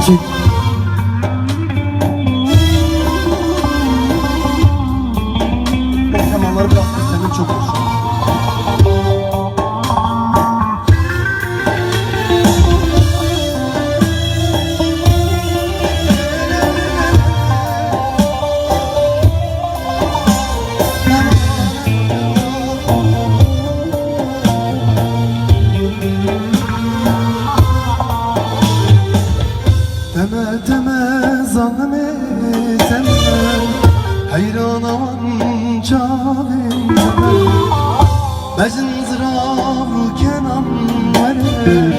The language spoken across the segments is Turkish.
için. O zamanları biraz göstermek çok hoş. Deme deme zalim etme, hayran aman çavim deme. Bezin zıravru kenan vere,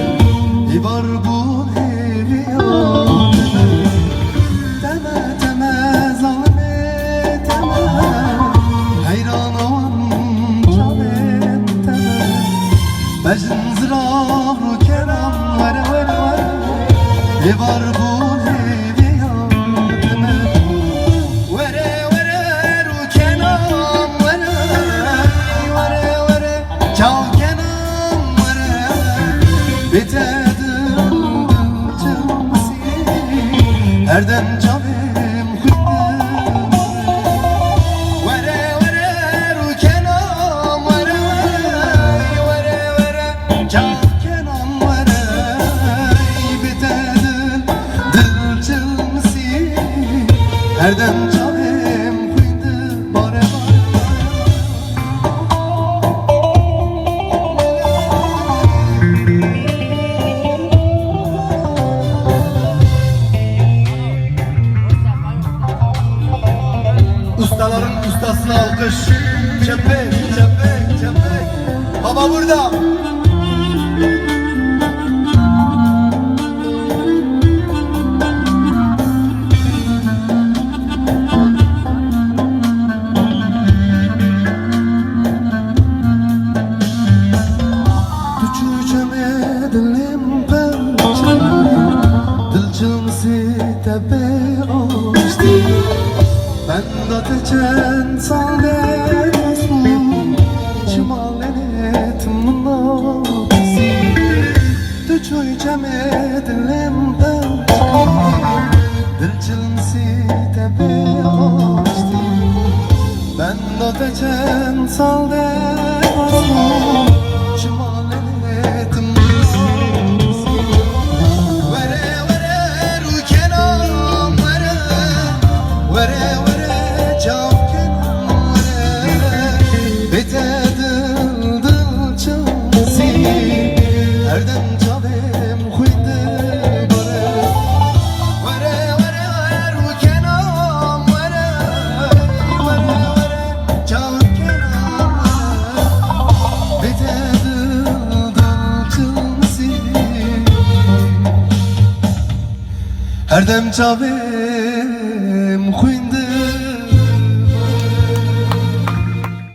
ibar bu evi deme. Deme deme zalim etme, hayran aman çavim deme. Bezin zıravru kenan vere vere vere, ibar bu Erdem canım kuydu Vere vere rukenam vere vere vere can kenam vere bitedin dil çılmısı Erdem canım kuydu bare bare Ustaların ustasına alkış. Çepek, çepek, çepek. Baba burada. Düşeceğime dilim pençe, dilçimizi tepe açtı. Ben de teçen saldesun Çimalenetim nabisi Düşeceğim edilimden Dilçilmisi tepe açtı Ben de teçen saldesun Çimalenetim nabisi Vere vere rukenam vere Vere Erdem canım kuydu bare Vere vere rukenam vere Vere vere can kenam vere Bitedil dalçılmısı Erdem canım kuydu